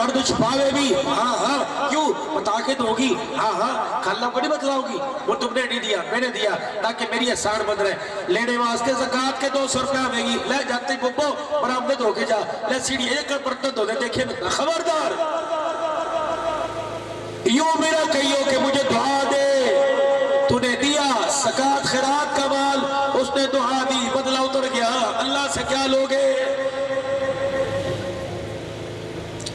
تو چھپاوے بھی ہاں ہاں کیوں بتا کے دوگی ہاں ہاں خالہ کو نہیں بتلاؤ گی وہ تم نے نہیں دیا میں نے دیا تاکہ میری احسان بند رہے لینے واسطے زکاة کے 200 روپیہ آوے گی لے جاتے ببو برآمدت ہو کے جا لے سیڑھی ایک برتن دو دے دیکھے خبردار یوں میرا کہیو کہ مجھے دعا دے تو نے دیا زکاة خیرات کا مال اس نے دعا دی بدلہ اتر گیا اللہ سے کیا لوگے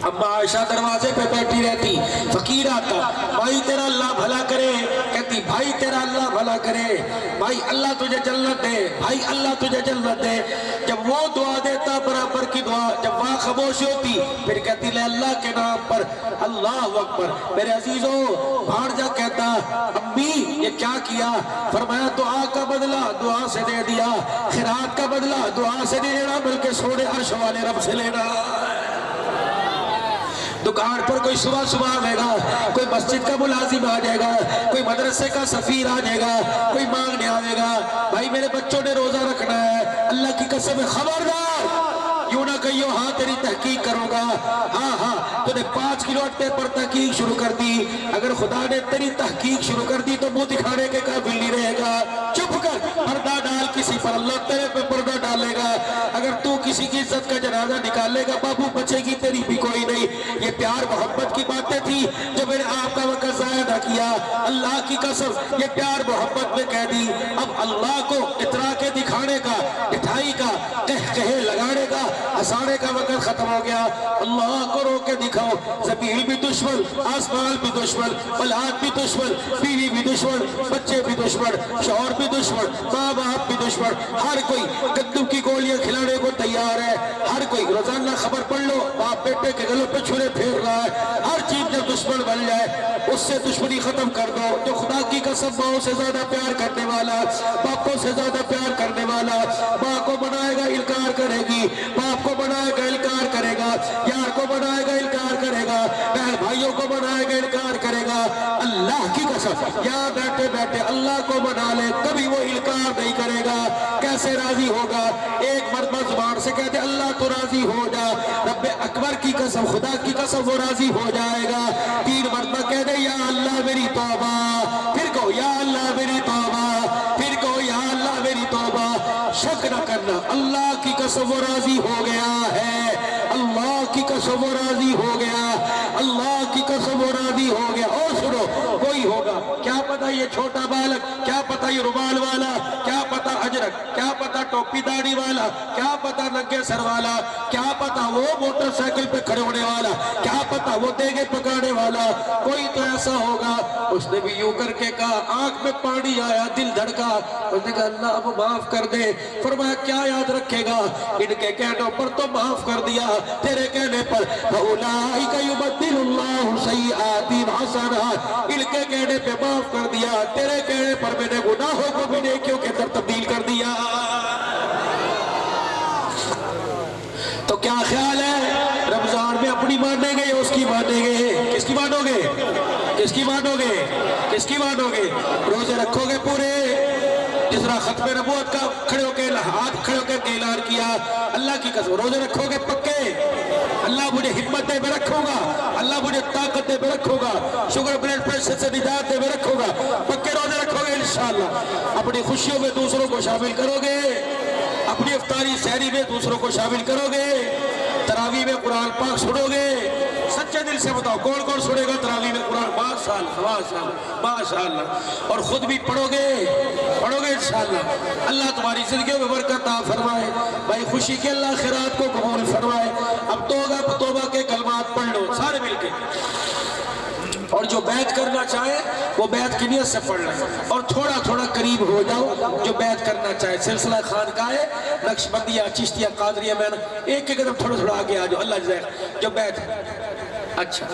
اما عائشہ دروازے پہ بیٹھی رہتی فقیر آتا بھائی تیرا اللہ بھلا کرے کہتی بھائی تیرا اللہ بھلا کرے بھائی اللہ تجھے جنت دے بھائی اللہ تجھے جنت دے جب وہ دعا دیتا برابر کی دعا جب وہاں خاموش ہوتی پھر کہتی لے اللہ کے نام پر اللہ اکبر میرے عزیزوں بھانجا کہتا امی یہ کیا کیا فرمایا دعا کا بدلہ دعا سے دے دیا خیرات کا بدلہ دعا سے نہیں لینا بلکہ سونے عرش والے رب سے لینا دکان پر کوئی صبح صبح آئے گا کوئی مسجد کا ملازم آ جائے گا کوئی مدرسے کا سفیر آ جائے گا کوئی مانگنے آئے گا بھائی میرے بچوں نے روزہ رکھنا ہے اللہ کی قسم خبردار یوں نہ کہیو ہاں تیری تحقیق کروں گا ہاں ہاں تو نے 5 کلو اٹے پر تحقیق شروع کر دی اگر خدا نے تیری تحقیق شروع کر دی تو منہ دکھانے کے قابل نہیں رہے گا چپ کر پردہ ڈال کسی پر اللہ تیرے پہ پردہ ڈالے گا اگر تو کسی کی عزت کا جنازہ نکالے گا بابو بچے گی تیری بھی کوئی نہیں یہ پیار محبت کی باتیں تھی جو میں نے آپ کا وقت ضائع نہ کیا اللہ کی قسم یہ پیار محبت میں کہہ دی اب اللہ کو اترا کے دکھانے کا اٹھائی کا کہے لگانے کا ہسانے کا وقت ختم ہو گیا اللہ کو رو کے دکھاؤ زمین بھی دشمن آسمان بھی دشمن اولاد بھی دشمن بیوی بھی دشمن بچے بھی دشمن شوہر بھی دشمن ماں باپ بھی دشمن ہر کوئی گندم کی گولیاں کھلانے کو تیار ہے ہر کوئی روزانہ خبر پڑھ لو باپ بیٹے کے گلوں پہ چھرے پھیر رہا ہے ہر چیز جب دشمن بن جائے اس سے دشمنی ختم کر دو جو خدا کی قسم ماں سے زیادہ پیار کرنے والا باپوں سے زیادہ پیار کرنے والا ماں کو بنائے گا انکار کرے گی باپ کو بنائے گا انکار کرے گا یار کو بنائے گا انکار کرے گا بہن بھائیوں کو بنائے گا انکار کرے گا اللہ کی قسم یہاں بیٹھے بیٹھے اللہ کو بنا لے کبھی وہ انکار نہیں کرے گا کیسے راضی ہوگا ایک مرتبہ زبان سے کہتے اللہ تو راضی ہو جا رب اکبر کی قسم خدا کی قسم وہ راضی ہو جائے گا 3 مرتبہ کہہ دے یا اللہ میری توبہ پھر کہو یا اللہ میری توبہ پھر کہو یا اللہ میری توبہ شک نہ کرنا اللہ کی قسم وہ راضی ہو گیا ہے اللہ کی قسم وہ راضی ہو گیا اللہ کی قسم وہ راضی ہو گیا اور سنو کوئی ہوگا کیا پتا یہ چھوٹا بالک کیا پتا یہ رومال والا کیا پتا اجرک کیا پتا ٹوپی داڑھی والا کیا پتا ننگے سر والا کیا پتا وہ موٹر سائیکل پہ کھڑے ہونے والا کیا پتا وہ دیگے پکانے والا کوئی تو ایسا ہوگا اس نے بھی یوں کر کے کہا آنکھ میں پانی آیا دل دھڑکا اس نے کہا اللہ اب معاف کر دے فرمایا کیا یاد رکھے گا ان کے کہنوں پر تو معاف کر دیا تیرے کہنے پر فَأُولَٰئِكَ يُبَدِّلُ اللَّهُ سَيِّئَاتِهِمْ حَسَنَاتٍ ان کے کہنے پہ معاف کر دیا تیرے کہنے پر میں نے گناہوں کو بھی نیکیوں کے اندر تبدیل کر دیا تو کیا خیال ہے رمضان میں اپنی مانیں گے یا اس کی مانیں گے کس کی مانو گے کس کی مانو گے کس کی مانو گے روزے رکھو گے پورے جس طرح ختم نبوت کا کھڑے ہو کے ہاتھ کھڑے ہو کے اعلان کیا اللہ کی قسم روزے رکھو گے پکے اللہ مجھے ہمت دے میں رکھوں گا اللہ مجھے طاقت دے میں رکھوں گا شوگر بلڈ پریشر سے نجات دے میں رکھوں گا پکے روزے رکھو گے انشاءاللہ اپنی خوشیوں میں دوسروں کو شامل کرو گے اپنی افطاری سحری میں دوسروں کو شامل کرو گے تراویح میں قرآن پاک سنو گے سچے دل سے بتاؤ کون کون سنے گا تراویح میں قرآن ماشاءاللہ اور خود بھی پڑھو گے انشاءاللہ اللہ تمہاری زندگیوں میں برکت عطا فرمائے بھائی خوشی کے اللہ خیرات کو قبول فرمائے اب توبہ کے کلمات پڑھ لو سارے مل کے اور جو بیعت کرنا چاہے وہ بیعت کی نیت سے پڑھ لیں اور تھوڑا تھوڑا قریب ہو جاؤ جو بیعت کرنا چاہے سلسلہ خانقاہ نقشبندیہ چشتیہ قادریہ میں ایک قدم تھوڑا تھوڑا آگے آ جاؤ اللہ جزائے جو بیعت اچھا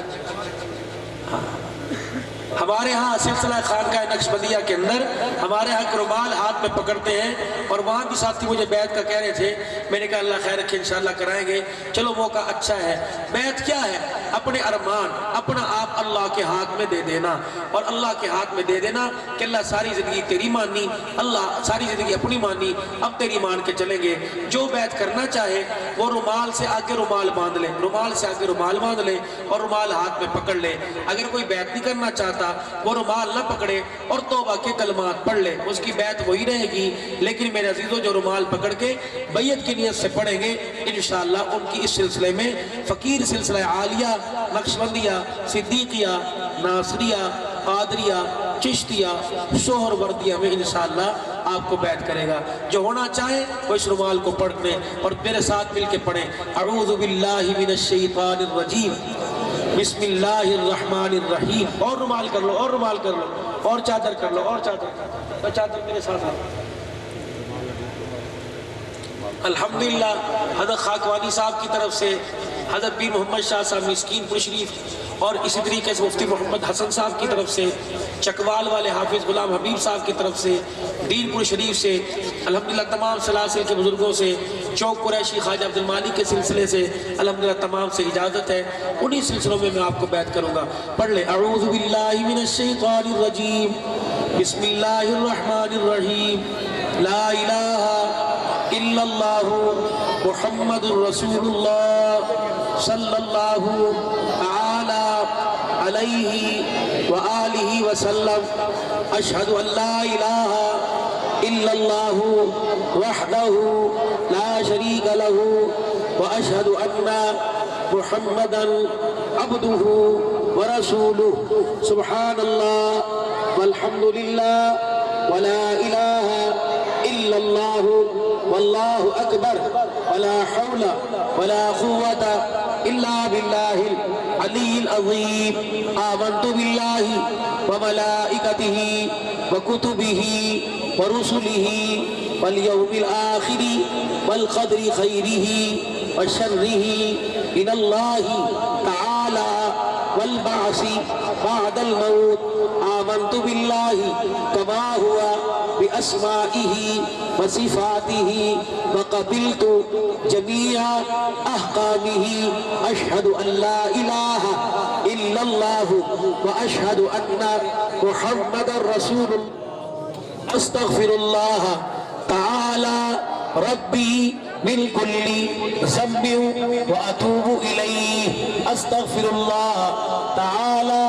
ہمارے ہاں سلسلہ خانقاہ نقشبندیہ کے اندر ہمارے ہاں رومال ہاتھ میں پکڑتے ہیں اور وہاں بھی ساتھی مجھے بیعت کا کہہ رہے تھے میں نے کہا اللہ خیر رکھے انشاءاللہ کرائیں گے چلو موقع اچھا ہے بیعت کیا ہے اپنے ارمان اپنا آپ اللہ کے ہاتھ میں دے دینا، اور اللہ کے ہاتھ میں دے دینا کہ اللہ ساری زندگی تیری مانی، اللہ ساری زندگی اپنی مانی، اب تیری مان کے چلیں گے۔ جو بیعت کرنا چاہے وہ رومال سے آگے رومال باندھ لے، رومال سے آگے رومال باندھ لے اور رومال ہاتھ میں پکڑ لے۔ اگر کوئی بیعت نہیں کرنا چاہتا وہ رومال نہ پکڑے اور توبہ کے کلمات پڑھ لے، اس کی بیعت وہی رہے گی۔ لیکن میرے عزیزو جو رومال پکڑ کے بیعت کی نیت سے پڑھیں گے انشاءاللہ ان کی اس سلسلے میں فقیر سلسلہ عالیہ، نقشبندیہ، صدیقیہ، ناصریہ، قادریہ، چشتیہ، شوہر وردیہ میں انشاءاللہ آپ کو بیعت کرے گا۔ جو ہونا چاہے وہ اس رومال کو پڑھ لیں اور میرے ساتھ مل کے پڑھیں، اعوذ باللہ من الشیطان الرجیم، بسم اللہ الرحمن الرحیم۔ اور رومال کر لو، اور رومال کر لو، اور چادر کر لو، اور چادر میرے ساتھ آ۔ الحمدللہ حضرت خاکوانی صاحب کی طرف سے حضرت پیر محمد شاہ صاحب مسکین پور شریف، اور اسی طریقے سے مفتی محمد حسن صاحب کی طرف سے، چکوال والے حافظ غلام حبیب صاحب کی طرف سے، دین پور شریف سے، الحمدللہ تمام سلاسل کے بزرگوں سے، چوک قریشی خواجہ عبد المالک کے سلسلے سے الحمدللہ تمام سے اجازت ہے، انہی سلسلوں میں میں آپ کو بیعت کروں گا۔ پڑھ لیں، اعوذ باللہ من الشیطان الرجیم، بسم اللہ الرحمن الرحیم، لا الہ الا اللہ محمد رسول اللہ صلی اللہ تعالی علیہ وآلہ وسلم، اشہد ان لا الہ الا اللہ وحدہ لا شریک لہ واشہد ان محمدا عبدہ ورسولہ، سبحان اللہ والحمد للہ ولا الہ الا اللہ واللہ اکبر ولا حول ولا قوة الا باللہ العلی العظیم، آمنت باللہ وملائکتہ وکتبہ ورسلہ والیوم الآخر والقدر خیرہ وشرہ من اللہ تعالی والبعث بعد الموت، آمنت باللہ کما ہوا بأسمائه وصفاته وقبلت جميع أحكامه، أشهد أن لا إله إلا الله وأشهد أن محمد رسول الله، أستغفر الله تعالى ربي من كل ذنب وأتوب إليه، أستغفر الله تعالى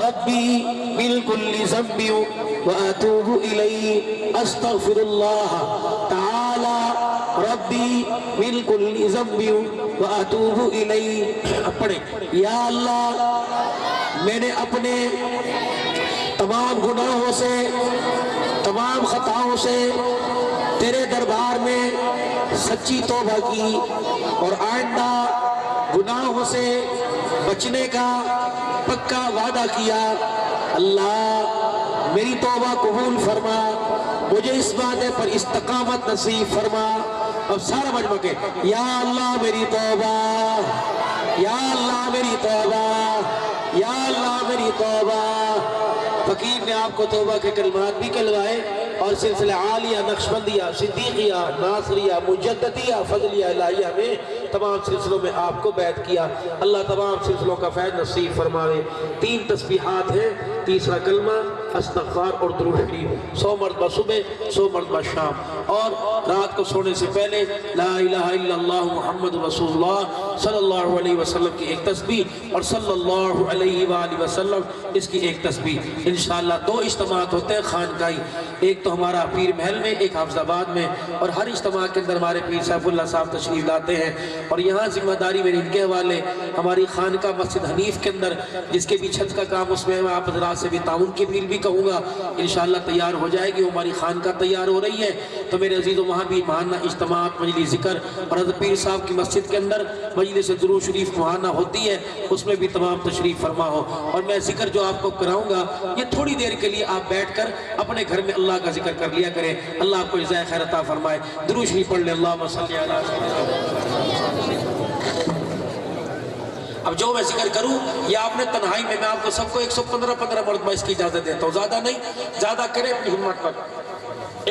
ربي من كل ذنب وأتوب إليه، أستغفر الله تعالى ربي من كل ذنب وأتوب إليه۔ پڑھیں، یا اللہ میں نے اپنے تمام گناہوں سے، تمام خطاؤں سے تیرے دربار میں سچی توبہ کی، اور آئندہ گناہوں سے بچنے کا پکا وعدہ کیا۔ اللہ میری توبہ قبول فرما، مجھے اس بات پر استقامت نصیب فرما۔ اب سارا مجمع کے یا اللہ میری توبہ، یا اللہ میری توبہ، یا اللہ میری توبہ۔ فقیر نے آپ کو توبہ کے کلمات بھی کہلوائے اور سلسلہ عالیہ، نقشبندیہ، صدیقیہ، ناصریہ، مجددیہ، فضلیہ، الہیہ میں تمام سلسلوں میں آپ کو بیعت کیا۔ اللہ تمام سلسلوں کا فیض نصیب فرمائے۔ 3 تسبیحات ہیں، تیسرا کلمہ، استغفار اور درود شریف، 100 مرتبہ صبح، 100 مرتبہ شام، اور رات کو سونے سے پہلے لا الہ الا اللہ محمد رسول اللہ صلی اللہ علیہ وسلم کی ایک تسبیح، اور صلی اللہ علیہ وآلہ وسلم اس کی ایک تسبیح۔ انشاءاللہ 2 اجتماعات ہوتے ہیں خانقاہی، ایک تو ہمارا پیر محل میں، ایک حافظ آباد میں، اور ہر اجتماع کے اندر ہمارے پیر سیف اللہ صاحب تشریف لاتے ہیں، اور یہاں ذمہ داری میری ان کے حوالے ہماری خانقاہ مسجد حنیف کے اندر، جس کے بھی چھت کا کام اس میں میں آپ حضرات سے بھی تعاون کی اپیل بھی کہوں گا، انشاءاللہ تیار ہو جائے گی، ہماری خانقاہ تیار ہو رہی ہے، تو میرے عزیزوں وہاں بھی ماہانہ اجتماعات، مجلس ذکر، اور حضرت پیر صاحب کی مسجد کے اندر مجلس درود شریف ماہانہ ہوتی ہے، اس میں بھی تمام تشریف فرما ہو۔ اور میں ذکر جو آپ کو کراؤں گا یہ تھوڑی دیر کے لیے آپ بیٹھ کر اپنے گھر میں اللہ کا ذکر کر لیا کریں، اللہ آپ کو جزائے خیر عطا فرمائے۔ درود شریف پڑھ لیں، اللہم صلی علی سیدنا۔ اب جو میں ذکر کروں یہ آپ نے تنہائی میں آپ کو سب کو 115 مرتبہ اس کی اجازت دیتا ہوں، زیادہ نہیں، زیادہ کریں اپنی ہمت پر۔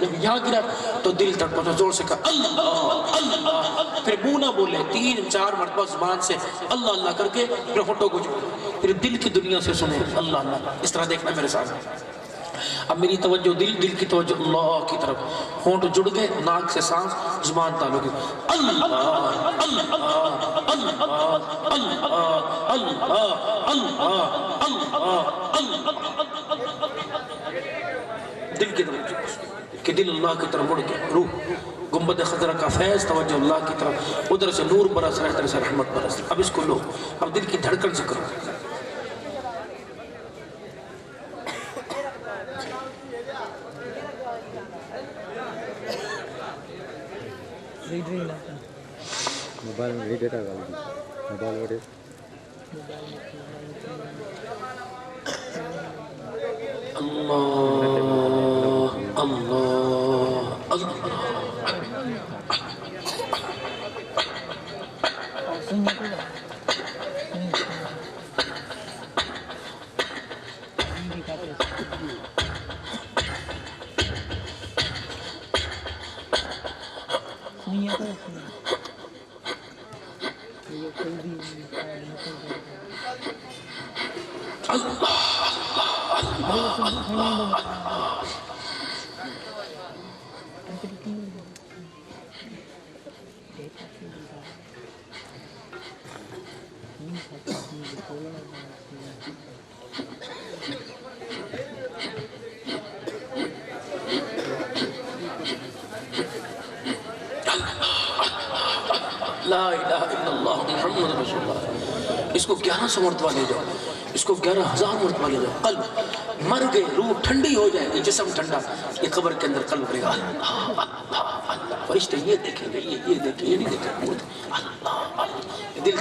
جب یہاں گرا تو دل تڑپا، زور سے کہا اللہ اللہ، پھر منہ نہ بولے، 3-4 مرتبہ زبان سے اللہ اللہ کر کے پھر ہونٹوں کو پھر دل کی دنیا سے سنے اللہ اللہ، اس طرح دیکھنا میرے ساتھ۔ اب میری توجہ دل کی توجہ اللہ کی طرف، ہونٹ جڑ گئے، ناک سے سانس، زبان تعلق اللہ اللہ اللہ اللہ اللہ اللہ، دل کی طرف کہ دل اللہ کی طرف مڑ کے روح گنبد خضرہ کا فیض، توجہ اللہ کی طرف، ادھر سے نور برس رہا ہے، ادھر سے رحمت برس رہا ہے۔ اب اس کو لو، اب دل کی دھڑکن سے کرو۔ موبائل میں بھی ڈیٹا ڈال دی، موبائل میں اللہ اللہ اللہ، لا الہ الا اللہ محمد رسول اللہ۔ اس کو 1100 مرتبہ لے جاؤ، اس کو 11,000 مرتبہ لے جاؤ۔ قلب مر گئے، روح ٹھنڈی ہو جائے گی، جسم ٹھنڈا، یہ قبر کے اندر قلب رہے گا اللہ اللہ اللہ، فرشتے یہ دیکھیں گے، یہ دیکھیں، یہ نہیں دیکھیں گے، اللہ اللہ، دل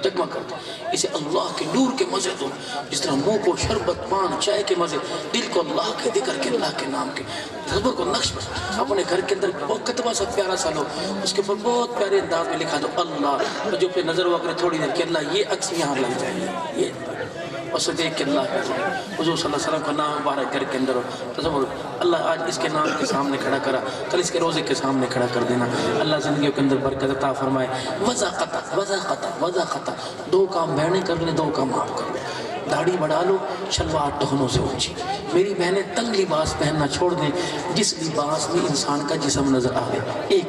جگمگ کرتا، اسے اللہ کے نور کے مزے دو، جس طرح منہ کو شربت پان چائے کے مزے، دل کو اللہ کے ذکر کے، اللہ کے نام کے، تصور کو نقش پر اپنے گھر کے اندر بہت کتبہ سا پیارا سا لو، اس کے اوپر بہت پیارے انداز میں لکھا دو اللہ، اور جو پہ نظر ہوا کرے تھوڑی دیر کہ اللہ یہ عکس یہاں لگ جائے، یہ اور سے دیکھ کے اللہ کا حضور صلی اللہ علیہ وسلم کا نام مبارک گھر کے اندر ہو، تصور اللہ آج اس کے نام کے سامنے کھڑا کرا، کل اس کے روزے کے سامنے کھڑا کر دینا، اللہ زندگیوں کے اندر برکت عطا فرمائے۔ وضاقتہ 2 کام بہنیں کر لیں، 2 کام آپ کر لیں، داڑھی بڑھا لو، شلوار ٹخنوں سے اونچی، میری بہنیں تنگ لباس پہننا چھوڑ دیں، جس لباس میں انسان کا جسم نظر آئے، ایک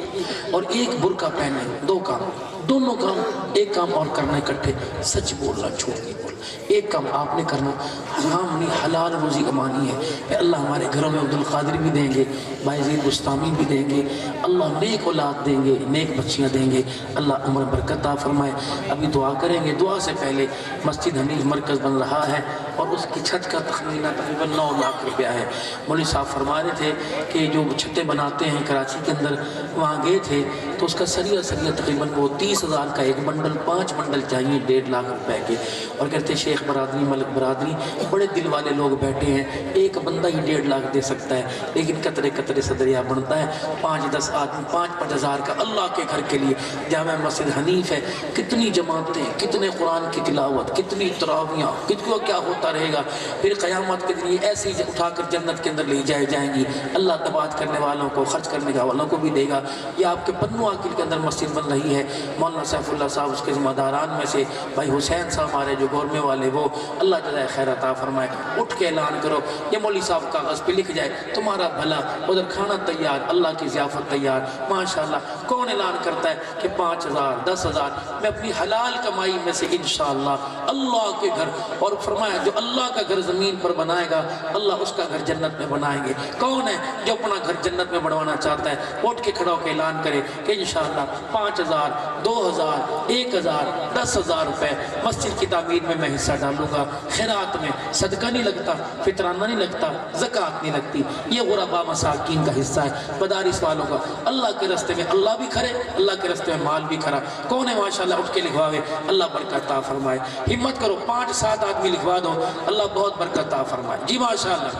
برقع پہنے، 2 کام، دونوں کام، ایک کام اور کرنا اکٹھے، سچ بولنا جھوٹ نہیں بولنا، ایک کام آپ نے کرنا، حرام نہیں حلال روزی کمانی ہے، کہ اللہ ہمارے گھروں میں عبدالقادر بھی دیں گے، بائزید بستامی بھی دیں گے، اللہ نیک اولاد دیں گے، نیک بچیاں دیں گے، اللہ عمر برکت عطا فرمائے۔ ابھی دعا کریں گے، دعا سے پہلے مسجد حنیف مرکز بن رہا ہے اور اس کی چھت کا تخمینہ تقریباً 9 لاکھ روپیہ ہے۔ مولوی صاحب فرما رہے تھے کہ جو چھتیں بناتے ہیں کراچی کے اندر، وہاں گئے تھے تو اس کا سریہ تقریباً وہ 30,000 کا ایک بنڈل، 5 بنڈل چاہیے 1.5 لاکھ روپے کے، اور کہتے شیخ برادری ملک برادری بڑے دل والے لوگ بیٹھے ہیں، ایک بندہ ہی 1.5 لاکھ دے سکتا ہے، لیکن قطرے قطرے سے دریا بنتا ہے، 5-10 آدمی 5-5 ہزار کا اللہ کے گھر کے لیے جامع مسجد حنیف ہے، کتنی جماعتیں، کتنے قرآن کی تلاوت، کتنی تراویاں، کتنا کیا ہوتا رہے گا، پھر قیامت کے دن ایسی اٹھا کر جنت کے اندر لے جائیں گی، اللہ تباد کرنے والوں کو، خرچ کرنے والوں کو بھی دے گا۔ یہ آپ کے پنو عاقل کے اندر مسجد بن رہی ہے، مولانا سیف اللہ صاحب اس کے ذمہ داران میں سے، بھائی حسین صاحب ہمارے جو گورمے والے، وہ اللہ جزائے خیر عطا فرمائے، اٹھ کے اعلان کرو، یہ مولوی صاحب کاغذ پہ لکھ جائے تمہارا بھلا، ادھر کھانا تیار، اللہ کی ضیافت تیار، ماشاءاللہ۔ کون اعلان کرتا ہے کہ 5,000 10,000 میں اپنی حلال کمائی میں سے انشاءاللہ اللہ کے گھر، اور فرمایا جو اللہ کا گھر زمین پر بنائے گا اللہ اس کا گھر جنت میں بنائیں گے۔ کون ہے جو اپنا گھر جنت میں بنوانا چاہتا ہے؟ اٹھ کے کھڑا ہو کے اعلان کرے کہ انشاءاللہ 5,000 2,000 1,000 10,000 روپے مسجد کی تعمیر میں میں حصہ ڈالوں گا، خیرات میں، صدقہ نہیں لگتا، فطرانہ نہیں لگتا، زکوٰۃ نہیں لگتی، یہ غربا مساکین کا حصہ ہے، مدارس والوں کا، اللہ کے راستے میں اللہ بھی کھڑے، اللہ کے راستے میں مال بھی کھڑا، کون ہے ماشاءاللہ اٹھ کے لکھواوے، اللہ برکت عطا فرمائے۔ ہمت کرو 5-7 آدمی لکھوا دو، اللہ بہت برکت عطا فرمائے۔ جی ماشاءاللہ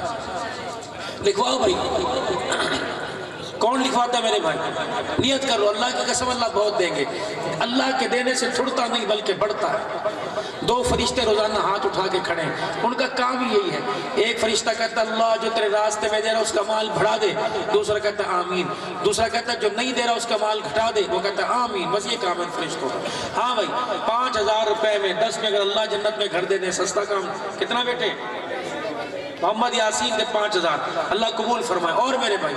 لکھواؤ بھائی، کون لکھواتا ہے میرے بھائی؟ نیت کر لو، اللہ کی قسم اللہ بہت دیں گے۔ اللہ کے دینے سے چھڑتا نہیں بلکہ بڑھتا ہے۔ 2 فرشتے روزانہ ہاتھ اٹھا کے کھڑے ہیں، ان کا کام ہی یہی ہے۔ ایک فرشتہ کہتا ہے اللہ جو تیرے راستے میں دے رہا اس کا مال بڑھا دے، دوسرا کہتا ہے آمین، دوسرا کہتا ہے جو نہیں دے رہا اس کا مال گھٹا دے، وہ کہتا ہے آمین۔ بس یہ کام ہے فرشتوں کا۔ ہاں بھائی 5000 روپے میں 10 میں اگر اللہ جنت میں گھر دے دے، سستا کام کتنا بیٹے؟ محمد یاسین کے 5000 اللہ قبول فرمائے۔ اور میرے بھائی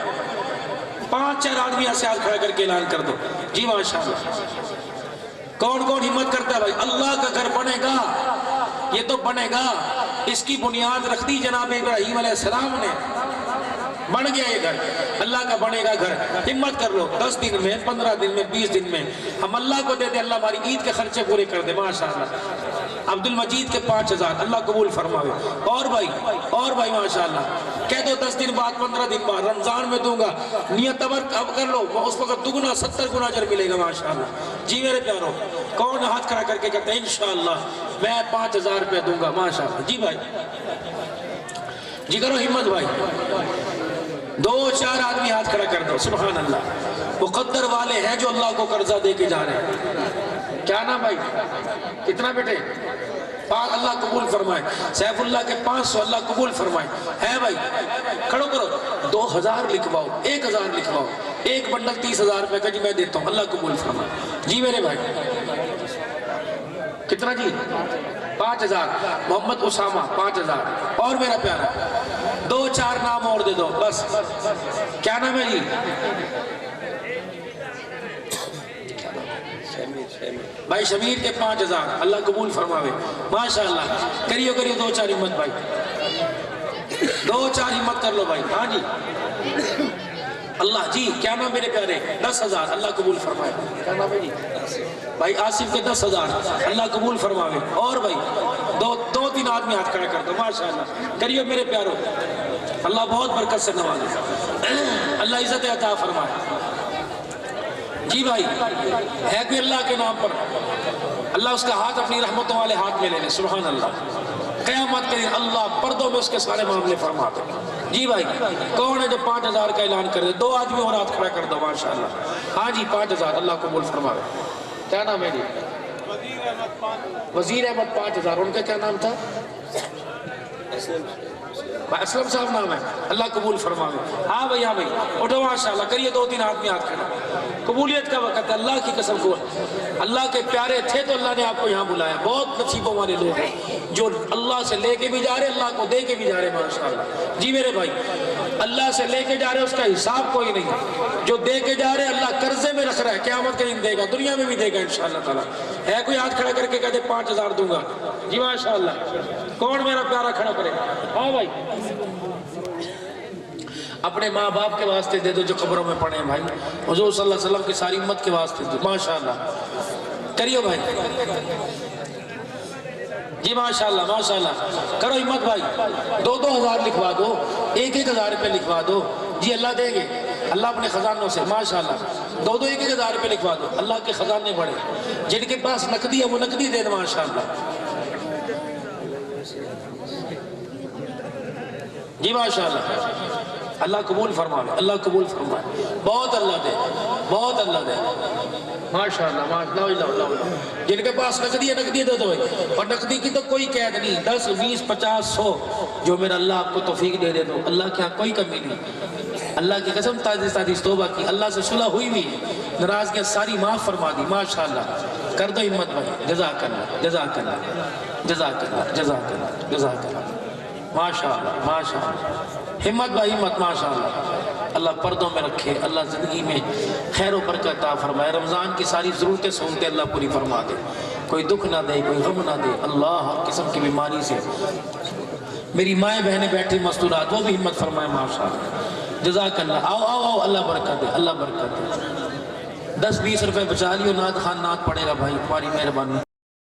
5-4 آدمی ایسے ہاتھ کھڑا کر کے اعلان کر دو جی ماشاءاللہ۔ کون کون ہمت کرتا ہے بھائی؟ اللہ کا گھر بنے گا، یہ تو بنے گا، اس کی بنیاد رکھ دی جناب ابراہیم علیہ السلام نے، بن گیا یہ گھر، اللہ کا بنے گا گھر۔ ہمت کر لو، 10 دن میں 15 دن میں 20 دن میں ہم اللہ کو دے دیں، اللہ ہماری عید کے خرچے پورے کر دے ماشاءاللہ۔ عبد المجید کے 5000 اللہ قبول فرماوے۔ اور بھائی ماشاءاللہ کہہ دو 10 دن بعد 15 دن بعد رمضان میں دوں گا، نیت اب کر لو، اس وقت دگنا 70 گنا اجر ملے گا ماشاءاللہ۔ جی میرے پیارو، کون ہاتھ کھڑا کر کے کہتے ہیں انشاءاللہ میں 5000 روپے دوں گا ماشاءاللہ؟ جی بھائی جی کرو ہمت بھائی، 2-4 آدمی ہاتھ کھڑا کر دو، سبحان اللہ۔ مقدر والے ہیں جو اللہ کو قرضہ دے کے جا رہے ہیں، کیا نام بھائی؟ کتنا بیٹے؟ اللہ قبول فرمائے۔ سیف اللہ کے 500 اللہ قبول فرمائے۔ ہے بھائی کھڑو کرو، 2000 لکھواؤ، 1000 لکھواؤ، ایک بنڈل 30,000 روپے کا جی میں دیتا ہوں، اللہ قبول فرمائے۔ جی میرے بھائی کتنا جی؟ 5000 محمد اسامہ 5000۔ اور میرا پیارا 2-4 نام اور دے دو بس، کیا نام ہے جی؟ بھائی شمیر کے 5000 اللہ قبول فرماوے ماشاءاللہ۔ کریو 2-4 ہمت بھائی، 2-4 ہمت کر لو بھائی۔ ہاں جی اللہ جی کیا نام میرے پیارے؟ 10,000 اللہ قبول فرمائے۔ کیا نام ہے جی؟ بھائی آصف کے 10,000 اللہ قبول فرماوے۔ اور بھائی 2-3 آدمی ہاتھ کھڑا کر دو ماشاءاللہ۔ کریو میرے پیارو، اللہ بہت برکت سے نوازے، اللہ عزت عطا فرمائے۔ جی بھائی ہے کوئی اللہ کے نام پر، اللہ اس کا ہاتھ اپنی رحمتوں والے ہاتھ میں لے لے، سبحان اللہ۔ قیامت کے دن اللہ پردوں میں اس کے سارے معاملے فرما دے۔ جی بھائی کون ہے جو 5000 کا اعلان کر دے؟ 2 آدمی اور ہاتھ کھڑا کر دو ماشاءاللہ۔ ہاں جی 5000 اللہ قبول فرمائے۔ کیا نام ہے جی؟ وزیر احمد 5000۔ ان کا کیا نام تھا؟ اسلم صاحب نام ہے، اللہ قبول فرمائے۔ ہاں بھائی اٹھو ماشاءاللہ، کریے 2-3 آدمی ہاتھ کھڑا۔ قبولیت کا وقت ہے، اللہ کی قسم کو اللہ کے پیارے تھے تو اللہ نے آپ کو یہاں بلایا۔ بہت نصیبوں والے لوگ ہیں جو اللہ سے لے کے بھی جا رہے، اللہ کو دے کے بھی جا رہے ماشاءاللہ۔ جی میرے بھائی اللہ سے لے کے جا رہے اس کا حساب کوئی نہیں، جو دے کے جا رہے اللہ قرضے میں رکھ رہا ہے، قیامت کے دن دے گا، دنیا میں بھی دے گا انشاءاللہ تعالیٰ۔ ہے کوئی ہاتھ کھڑا کر کے کہتے 5000 دوں گا؟ جی ماشاءاللہ کون میرا پیارا کھڑا کرے؟ ہاں بھائی اپنے ماں باپ کے واسطے دے دو جو قبروں میں پڑے ہیں بھائی، حضور صلی اللہ علیہ وسلم کی ساری امت کے واسطے دو ماشاءاللہ۔ کریو بھائی جی ماشاءاللہ ماشاءاللہ، کرو ہمت بھائی، 2-2 ہزار لکھوا دو، 1-1 ہزار روپے لکھوا دو، جی اللہ دیں گے، اللہ اپنے خزانوں سے ماشاءاللہ 2-1 ہزار روپے لکھوا دو، اللہ کے خزانے بڑھے، جن کے پاس نقدی ہے وہ نقدی دے دو ماشاءاللہ۔ جی ماشاءاللہ اللہ قبول فرمائے، اللہ قبول فرمائے، بہت اللہ دے، بہت اللہ دے ماشاءاللہ ماشاءاللہ۔ جن کے پاس نقدی ہے نقدی دے دو، اور نقدی کی تو کوئی قید نہیں، 10 20 50 100 جو میرا اللہ آپ کو توفیق دے دو، اللہ کے ہاں کوئی کمی نہیں۔ اللہ کی قسم تازی توبہ کی، اللہ سے صلح ہوئی بھی، ناراضگیاں ساری معاف فرما دی ماشاءاللہ۔ کر دو ہمت بھائی، جزاک اللہ جزاک اللہ جزاک اللہ جزاک اللہ جزاک اللہ ماشاءاللہ ماشاءاللہ۔ ہمت بھائی ہمت ماشاءاللہ، اللہ پردوں میں رکھے، اللہ زندگی میں خیر و برکت عطا فرمائے، رمضان کی ساری ضرورتیں سنتے اللہ پوری فرما دے، کوئی دکھ نہ دے، کوئی غم نہ دے، اللہ ہر قسم کی بیماری سے میری مائیں بہنیں بیٹھی مستورات وہ بھی ہمت فرمائے ماشاءاللہ، جزاک اللہ۔ آؤ آؤ آؤ، اللہ برکت دے، اللہ برکت دے۔ 10 20 روپے بچا لیو، نعت خان نعت پڑے گا بھائی، تمہاری مہربانی،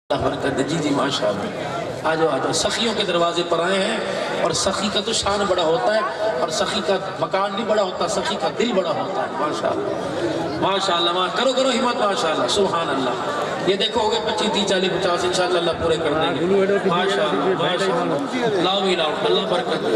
اللہ برکت دے۔ جی جی ماشاءاللہ، آ جاؤ سخیوں کے دروازے پر آئے ہیں، اور سخی کا تو شان بڑا ہوتا ہے، اور سخی کا مکان نہیں بڑا ہوتا، سخی کا دل بڑا ہوتا ہے ماشاءاللہ ماشاءاللہ۔ کرو کرو ہمت ماشاءاللہ، سبحان اللہ۔ یہ دیکھو گے 25 30 40 50 انشاءاللہ اللہ پورے کر دیں گے ماشاءاللہ ماشاءاللہ۔ لاؤ بھی لاؤ، اللہ برکت دے،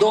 2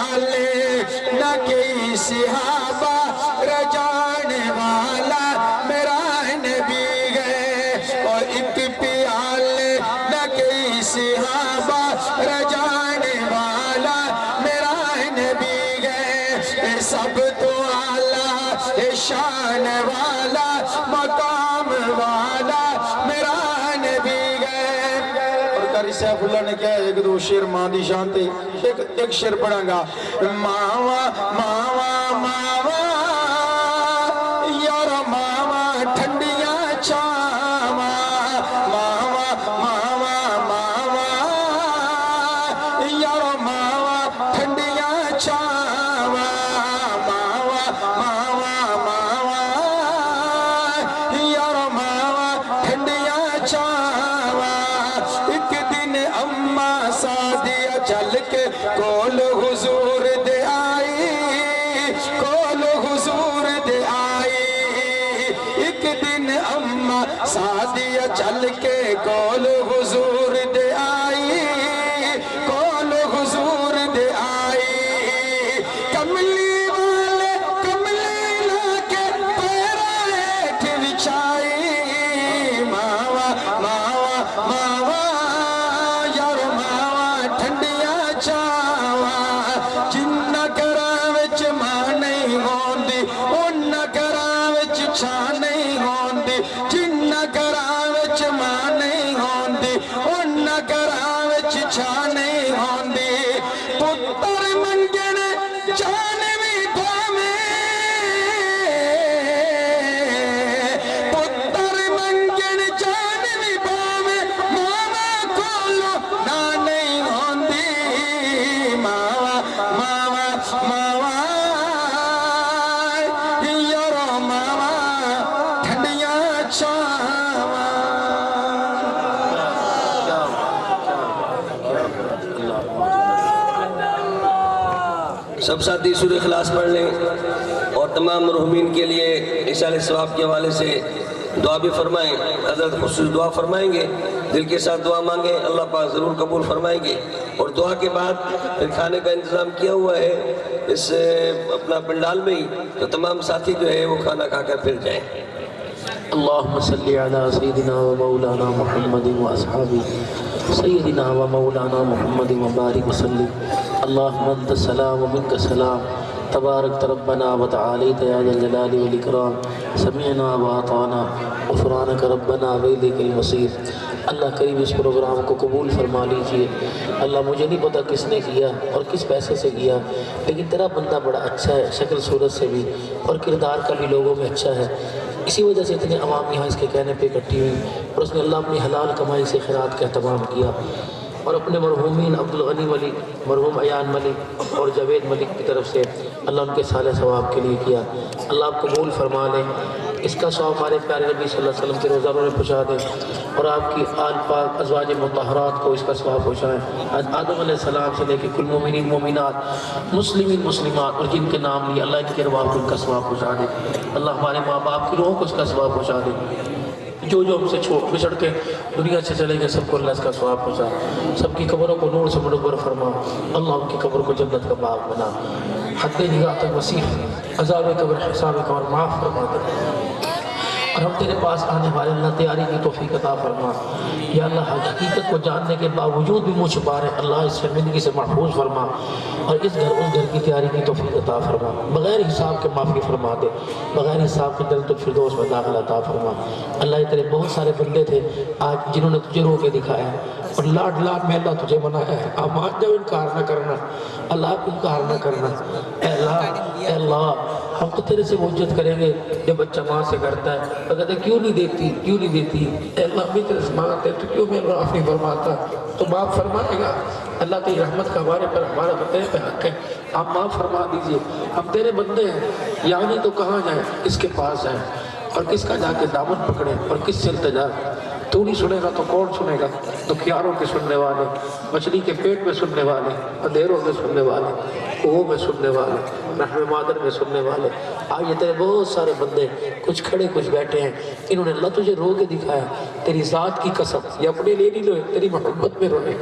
پیالے نہ کئی صحابہ رجانے والا میرا نبی ہے، اور ایک پیالے نہ کئی صحابہ رجانے والا میرا نبی ہے، سب تو اعلیٰ شان والا مقام والا میرا نبی ہے۔ اور قاری سیف اللہ نے کیا ہے، ایک دو شعر ماں دی شان تے ایک شعر پڑھاں گا۔ ماوا ماوا ماوا یار ماوا ٹھنڈیاں چھاواں، ماوا ماوا ماوا یار ماوا ٹھنڈیاں چھاواں، ماوا ماوا ماوا یار ماوا ٹھنڈیاں چھاواں۔ ایک دن اماں سعدیہ چل کے کول حضور دے آئی، کول حضور دے آئی، ایک دن اماں سعدیہ چل کے کول حضور دے آئی، کول حضور دے آئی، کملی والے کملی لا کے پیرا ہیٹھ بچھائی، ماوا ماوا ماوا یار ماوا ٹھنڈیاں چھاواں، جنہ گھراں وچ ماں نہیں ہوندی انہاں گھراں وچ چھاں نہیں ہوندی، جنہ گھراں وچ ماں نہیں ہوندی انہاں گھراں وچ چھاں نہیں ہوندی، پتر منگن جان بھی بھاویں، پتر منگن جان بھی بھاویں، ماوا کولو نہ نہیں ہوندی، ماوا ماوا ماوا یارو ماوا ٹھنڈیاں چھاواں۔ سب ساتھی سورہ اخلاص پڑھ لیں اور تمام مرحومین کے لیے ایصال ثواب کے حوالے سے دعا بھی فرمائیں۔ حضرت خصوص دعا فرمائیں گے، دل کے ساتھ دعا مانگیں، اللہ پاک ضرور قبول فرمائیں گے، اور دعا کے بعد پھر کھانے کا انتظام کیا ہوا ہے اس اپنا پنڈال میں ہی، تو تمام ساتھی جو ہے وہ کھانا کھا کر پھر جائیں۔ اللهم صل على سيدنا ومولانا محمد واصحابه سيدنا ومولانا محمد وبارك وسلم اللهم انت السلام ومنك السلام تبارك ربنا وتعاليت يا ذا الجلال والاكرام سمعنا واطعنا غفرانك ربنا واليك المصير۔ اللہ کریم اس پروگرام کو قبول فرما لیجئے۔ اللہ مجھے نہیں پتا کس نے کیا اور کس پیسے سے کیا، لیکن تیرا بندہ بڑا اچھا ہے، شکل صورت سے بھی اور کردار کا بھی لوگوں میں اچھا ہے، اسی وجہ سے اتنے عوام یہاں اس کے کہنے پہ اکٹھی ہوئی، اور اس نے اللہ اپنی حلال کمائی سے خیرات کا اہتمام کیا، اور اپنے مرحومین عبدالغنی ملک، مرحوم ایان ملک اور جاوید ملک کی طرف سے اللہ ان کے صالح ثواب کے لیے کیا۔ اللہ آپ قبول فرما لیں، اس کا ثواب ہمارے پیارے نبی صلی اللہ علیہ وسلم کے روزانوں میں پہنچا دیں، اور آپ کی آل پاک ازواج مطہرات کو اس کا ثواب پہنچائیں۔ آدم علیہ السلام سے لے کے کل مومنین مومنات مسلمین مسلمات اور جن کے نام لیے اللہ ان کے ارواح کو ان کا ثواب پہنچا دے۔ اللہ ہمارے ماں باپ کی روحوں کو اس کا ثواب پہنچا دے، جو ہم سے بچھڑ کے دنیا سے چلے گئے سب کو اللہ اس کا ثواب پہنچا، سب کی قبروں کو نور سے منور فرما، اللہ ان کی قبر کو جنت کا باغ بنا، حد نگاہ تک وسیع، عذاب قبر حساب قبر معاف فرما دے، اور ہم تیرے پاس آنے والے اللہ تیاری کی توفیق عطا فرما۔ یا اللہ حقیقت کو جاننے کے باوجود بھی منہ چھپا رہے اللہ اس شرمندگی سے محفوظ فرما، اور اس گھر کی تیاری کی توفیق عطا فرما، بغیر حساب کے معافی فرما دے، بغیر حساب کے جنت الفردوس میں داخل عطا فرما۔ اللہ یہ تیرے بہت سارے بندے تھے آج جنہوں نے تجھے رو کے دکھایا، اور لاڈ لاڈ میں اللہ تجھے منایا ہے، آپ مان جاؤ انکار نہ کرنا، اللہ آپ انکار نہ کرنا۔ اے اللہ ہم تو تیرے سے وجد کریں گے جب بچہ ماں سے کرتا ہے، اور کہتے ہیں کیوں نہیں دیتی کیوں نہیں دیتی، اے اللہ بھی تیرے سے مانگتے ہیں تو کیوں میں معاف نہیں فرماتا، تو معاف فرمائے گا۔ اللہ کی رحمت کا ہمارے پر ہمارا بتائے پہ حق ہے، آپ معاف فرما دیجئے، ہم تیرے بندے ہیں، یعنی تو کہاں جائیں، کس کے پاس جائیں، اور کس کا جا کے دامن پکڑیں، اور کس سے التجا۔ تو نہیں سنے گا تو کون سنے گا؟ دکھیاروں کے سننے والے، مچھلی کے پیٹ میں سننے والے، اندھیروں میں سننے والے، کوہوں میں سننے والے، رحم مادر میں سننے والے۔ آج یہ تیرے بہت سارے بندے کچھ کھڑے کچھ بیٹھے ہیں، انہوں نے اللہ تجھے رو کے دکھایا، تیری ذات کی قسم، یہ اپنے لیے نہیں روئے، تیری محبت میں روئے،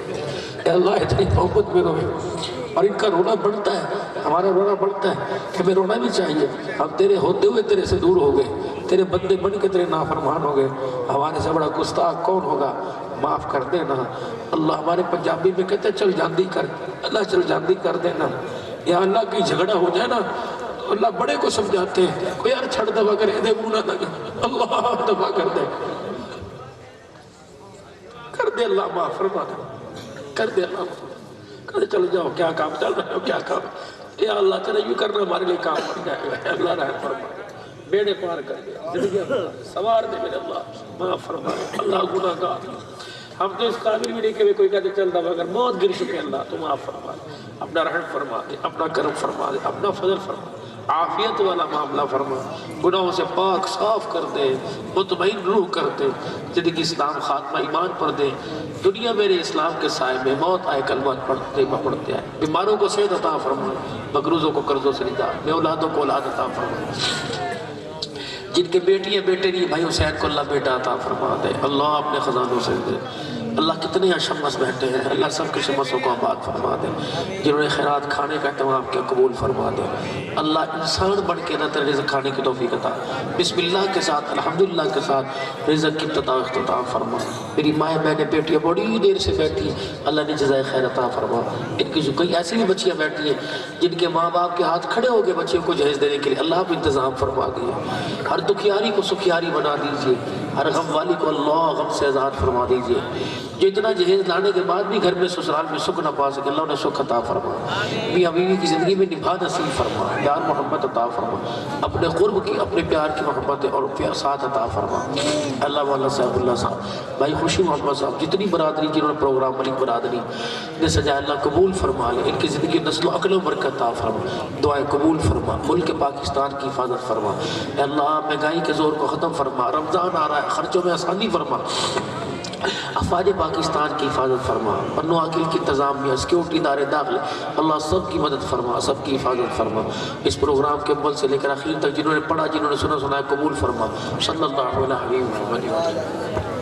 اے اللہ تیری محبت میں روئے، اور ان کا رونا بڑھتا ہے، ہمارا رونا بڑھتا ہے کہ ہمیں رونا بھی چاہیے. ہم تیرے ہوتے ہوئے تیرے سے دور ہو گئے، تیرے بندے بن کے تیرے نافرمان ہو گئے. ہمارے سے بڑا گستاخ کون ہوگا؟ معاف کر دینا اللہ. ہمارے پنجابی میں کہتے ہیں چل جاندی کر، اللہ چل جاندی کر دینا. یا اللہ کی جھگڑا ہو جائے نا تو اللہ بڑے کو سمجھاتے ہیں کوئی یار چھڑ دفع کرے دے منہ نہ اللہ دفع کر دے، کر دے اللہ معاف فرما دے، کر دے اللہ کر دے. چل جاؤ کیا کام چل رہا ہے، کیا کام. یا اللہ تیرا یوں کرنا ہمارے لیے کام بن جائے گا. اللہ رحم فرما بیڑے پار کر دے، زندگی سوار دے میرے اللہ، معاف فرما دے. اللہ گناہ گار ہم تو اس قابل بھی نہیں کہ کوئی کہتے چلتا مگر موت گر چکے. اللہ تو معاف فرما دے، اپنا رحم فرما دے، اپنا کرم فرما دے، اپنا فضل فرما دے، عافیت والا معاملہ فرما، گناہوں سے پاک صاف کر دے، مطمئن روح کر دے، زندگی اسلام خاتمہ ایمان پر دے. دنیا میرے اسلام کے سائے میں، موت آئے کلمات پڑھتے آئے. بیماروں کو صحت عطا فرما، مقروضوں کو قرضوں سے نجات، بے اولادوں کو اولاد عطا فرما. جن کے بیٹی بیٹے نہیں بھائی حسین کو اللہ بیٹا عطا فرما دے. اللہ اپنے خزانوں سے دے. اللہ کتنے شمس بیٹھے ہیں، اللہ سب کے شمسوں کو آباد فرما دے. جنہوں نے خیرات کھانے کا اہتمام کیا قبول فرما دے. اللہ انسان بن کے نہ تیرے رزق کھانے کی توفیق عطا. بسم اللہ کے ساتھ الحمدللہ کے ساتھ رزق کی اختتام فرما. میری مائیں بہنیں بیٹیاں بڑی دیر سے بیٹھی ہیں، اللہ نے جزائے خیر عطا فرما. ان کی جو کئی ایسی بھی بچیاں بیٹھی ہیں جن کے ماں باپ کے ہاتھ کھڑے ہو گئے بچیوں کو جہیز دینے کے لیے، اللہ آپ انتظام فرما دیے. ہر دکھیاری کو سکھیاری بنا دیجئے، ہر غم والی کو اللہ غم سے آزاد فرما دیجئے. جو اتنا جہیز لانے کے بعد بھی گھر میں سسرال میں سکھ نہ پا سکے، اللہ انہیں سکھ عطا فرما. میاں بیوی کی زندگی میں نبھا نصیب فرما، پیار محبت عطا فرما، اپنے قرب کی اپنے پیار کی محبت اور پیار ساتھ عطا فرما. اللہ والا صاحب اللہ صاحب، بھائی خوشی محمد صاحب، جتنی برادری جنہوں نے پروگرام ملک برادری نے سجایا، اللہ قبول فرما لے. ان کی زندگی نسل و عقل و برکت عطا فرما، دعائیں قبول فرما. ملک پاکستان کی حفاظت فرما. اے اللہ مہنگائی کے زور کو ختم فرما. رمضان آ رہا ہے، خرچوں میں آسانی فرما. افواج پاکستان کی حفاظت فرما. پنو عقل کی انتظامیہ، سیکیورٹی ادارے داخلے، اللہ سب کی مدد فرما، سب کی حفاظت فرما. اس پروگرام کے اول سے لے کر آخر تک جنہوں نے پڑھا، جنہوں نے سنا قبول فرما. صلی اللہ علیہ وسلم.